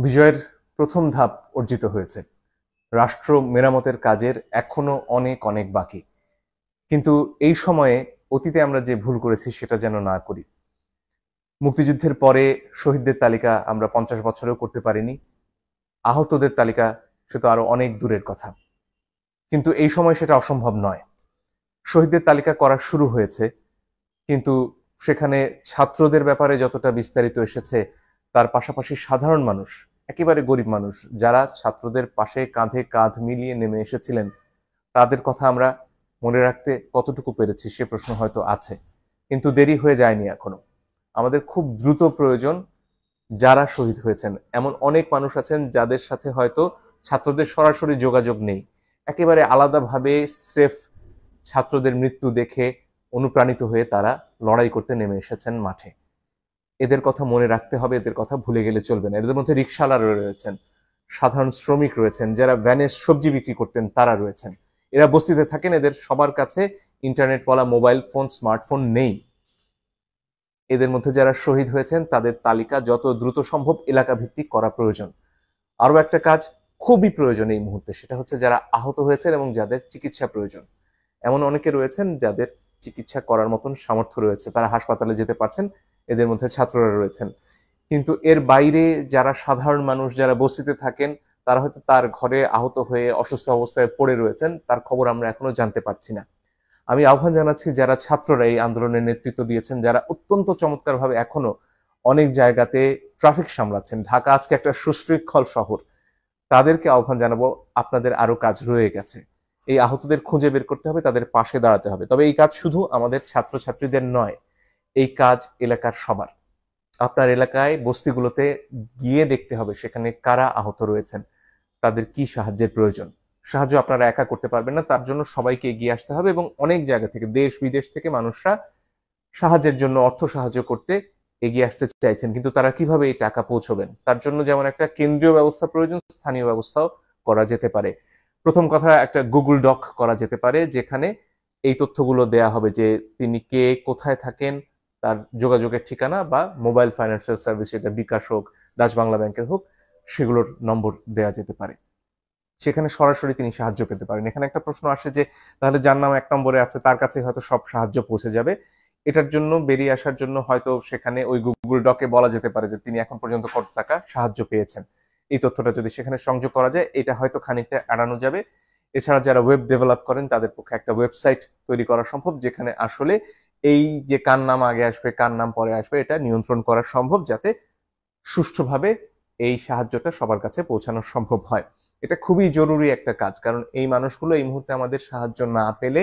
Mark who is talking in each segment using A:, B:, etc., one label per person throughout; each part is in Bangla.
A: বিজয়ের প্রথম ধাপ অর্জিত হয়েছে। রাষ্ট্র মেরামতের কাজের এখনো অনেক অনেক বাকি। কিন্তু এই সময়ে অতীতে আমরা যে ভুল করেছি সেটা যেন না করি। মুক্তিযুদ্ধের পরে শহীদদের তালিকা আমরা 50 বছরেও করতে পারিনি। আহতদের তালিকা সে তো আরো অনেক দূরের কথা। কিন্তু এই সময় সেটা অসম্ভব নয়। শহীদদের তালিকা করা শুরু হয়েছে, কিন্তু সেখানে ছাত্রদের ব্যাপারে যতটা বিস্তারিত এসেছে, তার পাশাপাশি সাধারণ মানুষ, একেবারে গরিব মানুষ যারা ছাত্রদের পাশে কাঁধে কাঁধ মিলিয়ে নেমে এসেছিলেন, তাদের কথা আমরা মনে রাখতে কতটুকু পেরেছি সে প্রশ্ন হয়তো আছে। কিন্তু দেরি হয়ে যায়নি এখনো। আমাদের খুব দ্রুত প্রয়োজন যারা শহীদ হয়েছেন, এমন অনেক মানুষ আছেন যাদের সাথে হয়তো ছাত্রদের সরাসরি যোগাযোগ নেই, একেবারে আলাদাভাবে স্রেফ ছাত্রদের মৃত্যু দেখে অনুপ্রাণিত হয়ে তারা লড়াই করতে নেমে এসেছেন মাঠে। এদের কথা মনে রাখতে হবে, এদের কথা ভুলে গেলে চলবে না। এদের মধ্যে রিকশাওয়ালা রয়েছেন, সাধারণ শ্রমিক রয়েছেন, যারা ভ্যানে সবজি বিক্রি করতেন তারা রয়েছেন। এরা বস্তিতে থাকেন, এদের সবার কাছে ইন্টারনেটওয়ালা মোবাইল ফোন, স্মার্টফোন নেই। এদের মধ্যে যারা শহীদ হয়েছেন তাদের তালিকা যত দ্রুত সম্ভব এলাকা ভিত্তিক করা প্রয়োজন। আরো একটা কাজ খুবই প্রয়োজন এই মুহূর্তে, সেটা হচ্ছে যারা আহত হয়েছেন এবং যাদের চিকিৎসা প্রয়োজন। এমন অনেকে রয়েছেন যাদের চিকিৎসা করার মতন সামর্থ্য রয়েছে, তারা হাসপাতালে যেতে পারছেন, এদের মধ্যে ছাত্ররা রয়েছেন। কিন্তু এর বাইরে যারা সাধারণ মানুষ, যারা বস্তিতে থাকেন, তারা হয়তো তার ঘরে আহত হয়ে অসুস্থ অবস্থায় পড়ে রয়েছেন, তার খবর আমরা এখনো জানতে পারছি না। আমি আহ্বান জানাচ্ছি যারা ছাত্ররা এই আন্দোলনের নেতৃত্ব দিয়েছেন, যারা অত্যন্ত চমৎকারভাবে এখনো অনেক জায়গাতে ট্রাফিক সামলাচ্ছেন, ঢাকা আজকে একটা সুশৃঙ্খল শহর, তাদেরকে আহ্বান জানাবো, আপনাদের আরো কাজ রয়ে গেছে। এই আহতদের খুঁজে বের করতে হবে, তাদের পাশে দাঁড়াতে হবে। তবে এই কাজ শুধু আমাদের ছাত্রছাত্রীদের নয়, এই কাজ এলাকার সবার। আপনার এলাকায় বস্তিগুলোতে গিয়ে দেখতে হবে সেখানে কারা আহত রয়েছেন, তাদের কি সাহায্যের প্রয়োজন। সাহায্য আপনারা একা করতে পারবেন না, তার জন্য সবাইকে এগিয়ে আসতে হবে এবং অনেক জায়গা থেকে, দেশ বিদেশ থেকে মানুষরা সাহায্যের জন্য, অর্থ সাহায্য করতে এগিয়ে আসতে চাইছেন। কিন্তু তারা কিভাবে এই টাকা পৌঁছবেন, তার জন্য যেমন একটা কেন্দ্রীয় ব্যবস্থা প্রয়োজন, স্থানীয় ব্যবস্থাও করা যেতে পারে। প্রথম কথা, একটা গুগল ডক করা যেতে পারে যেখানে এই তথ্যগুলো দেয়া হবে যে তিনি কে, কোথায় থাকেন, তার যোগাযোগের ঠিকানা বা মোবাইল ফাইন্যান্সিয়াল সার্ভিস, সেটা বিকাশ হোক, ডাচ বাংলা ব্যাংকের হোক, সেগুলোর নম্বর দেয়া যেতে পারে। সেখানে সরাসরি তিনি সাহায্য পেতে পারেন। এখানে একটা প্রশ্ন আসে যে তাহলে যার নাম 1 নম্বরে আছে তার কাছে হয়তো সব সাহায্য পৌঁছে যাবে। এটার জন্য, বেরিয়ে আসার জন্য হয়তো সেখানে ওই গুগল ডকে বলা যেতে পারে যে তিনি এখন পর্যন্ত কত টাকা সাহায্য পেয়েছেন। এই তথ্যটা যদি সেখানে সংযোগ করা যায়, এটা হয়তো খানিকটা এড়ানো যাবে। এছাড়া যারা ওয়েব ডেভেলপ করেন তাদের পক্ষে একটা ওয়েবসাইট তৈরি করা সম্ভব, যেখানে আসলে এই যে কার নাম আগে আসবে কার নাম পরে আসবে এটা নিয়ন্ত্রণ করা সম্ভব, যাতে সুষ্ঠুভাবে এই সাহায্যটা সবার কাছে পৌঁছানো সম্ভব হয়। এটা খুবই জরুরি একটা কাজ, কারণ এই মানুষগুলো এই মুহূর্তে আমাদের সাহায্য না পেলে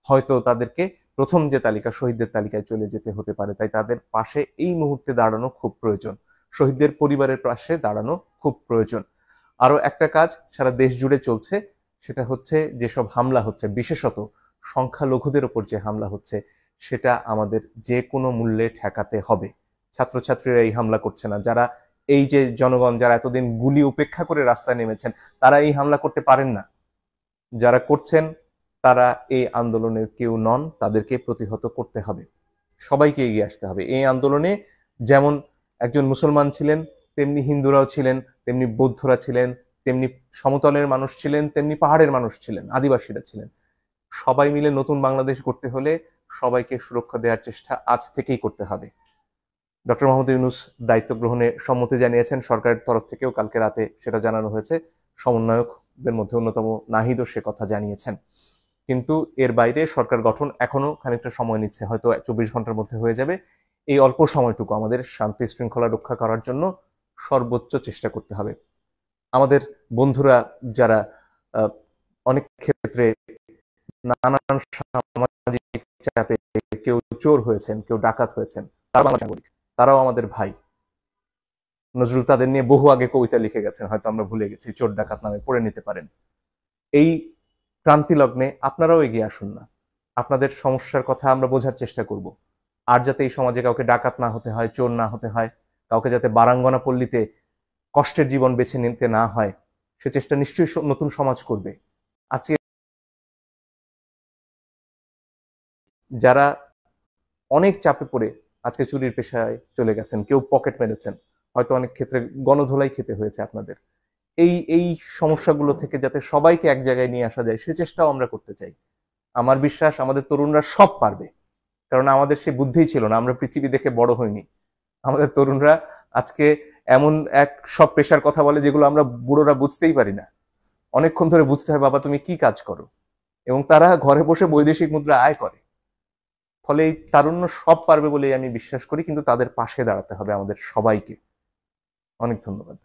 A: হয়তো তাদেরকে প্রথম যে তালিকা, শহীদদের তালিকায় চলে যেতে হতে পারে। তাই তাদের পাশে এই মুহূর্তে দাঁড়ানো খুব প্রয়োজন, শহীদদের পরিবারের পাশে দাঁড়ানো খুব প্রয়োজন। আরো একটা কাজ সারা দেশ জুড়ে চলছে, সেটা হচ্ছে যেসব হামলা হচ্ছে, বিশেষত সংখ্যালঘুদের ওপর যে হামলা হচ্ছে, সেটা আমাদের যে কোনো মূল্যে ঠেকাতে হবে। ছাত্রছাত্রীরা এই হামলা করছে না, যারা এই যে জনগণ যারা এতদিন গুলি উপেক্ষা করে রাস্তায় নেমেছেন, তারা এই হামলা করতে পারেন না। যারা করছেন তারা এই আন্দোলনের কেউ নন, তাদেরকে প্রতিহত করতে হবে। সবাইকে এগিয়ে আসতে হবে এই আন্দোলনে। যেমন একজন মুসলমান ছিলেন, তেমনি হিন্দুরাও ছিলেন, তেমনি বৌদ্ধরা ছিলেন, তেমনি সমতলের মানুষ ছিলেন, তেমনি পাহাড়ের মানুষ ছিলেন, আদিবাসীরা ছিলেন। সবাই মিলে নতুন বাংলাদেশ করতে হলে সবাইকে সুরক্ষা দেওয়ার চেষ্টা আজ থেকেই করতে হবে। ডক্টর মোহাম্মদ ইউনূস দায়িত্ব গ্রহণে সম্মতি জানিয়েছেন, সরকারের তরফ থেকেও কালকে রাতে সেটা জানানো হয়েছে। সমন্বয়কদের মধ্যে অন্যতম নাহিদও সে কথা জানিয়েছেন। কিন্তু এর বাইরে সরকার গঠন এখনো খানিকটা সময় নিচ্ছে, হয়তো 24 ঘন্টার মধ্যে হয়ে যাবে। এই অল্প সময়টুকু আমাদের শান্তি শৃঙ্খলা রক্ষা করার জন্য সর্বোচ্চ চেষ্টা করতে হবে। আমাদের বন্ধুরা যারা অনেক ক্ষেত্রে নানান সামাজিক চাপে কেউ চোর হয়েছেন, কেউ ডাকাত হয়েছেন, তারাও নাগরিক, তারাও আমাদের ভাই। নজরুল তাদের নিয়ে বহু আগে কবিতা লিখে গেছেন, হয়তো আমরা ভুলে গেছি, চোর ডাকাত নামে পড়ে নিতে পারেন। এই ক্রান্তি লগ্নে আপনারাও এগিয়ে আসুন না, আপনাদের সমস্যার কথা আমরা বোঝার চেষ্টা করব। আর যাতে এই সমাজে কাউকে ডাকাত না হতে হয়, চোর না হতে হয়, কাউকে যাতে বারাঙ্গনা পল্লীতে কষ্টের জীবন বেছে নিতে না হয়, সে চেষ্টা নিশ্চয়ই নতুন সমাজ করবে। আজকে যারা অনেক চাপে পড়ে আজকে চুরির পেশায় চলে গেছেন, কেউ পকেট মেরেছেন, হয়তো অনেক ক্ষেত্রে গণধোলাই খেতে হয়েছে আপনাদের। এই সমস্যাগুলো থেকে যাতে সবাইকে এক জায়গায় নিয়ে আসা যায় সে চেষ্টাও আমরা করতে চাই। আমার বিশ্বাস আমাদের তরুণরা সব পারবে, কারণ আমাদের সে বুদ্ধিই ছিল না, আমরা পৃথিবী দেখে বড় হইনি। আমাদের তরুণরা আজকে এমন এক সব পেশার কথা বলে যেগুলো আমরা বুড়োরা বুঝতেই পারি না। অনেকক্ষণ ধরে বুঝতে হয় বাবা তুমি কি কাজ করো, এবং তারা ঘরে বসে বৈদেশিক মুদ্রা আয় করে। ফলে এই তারুণ্য সব পারবে বলেই আমি বিশ্বাস করি, কিন্তু তাদের পাশে দাঁড়াতে হবে আমাদের সবাইকে। অনেক ধন্যবাদ।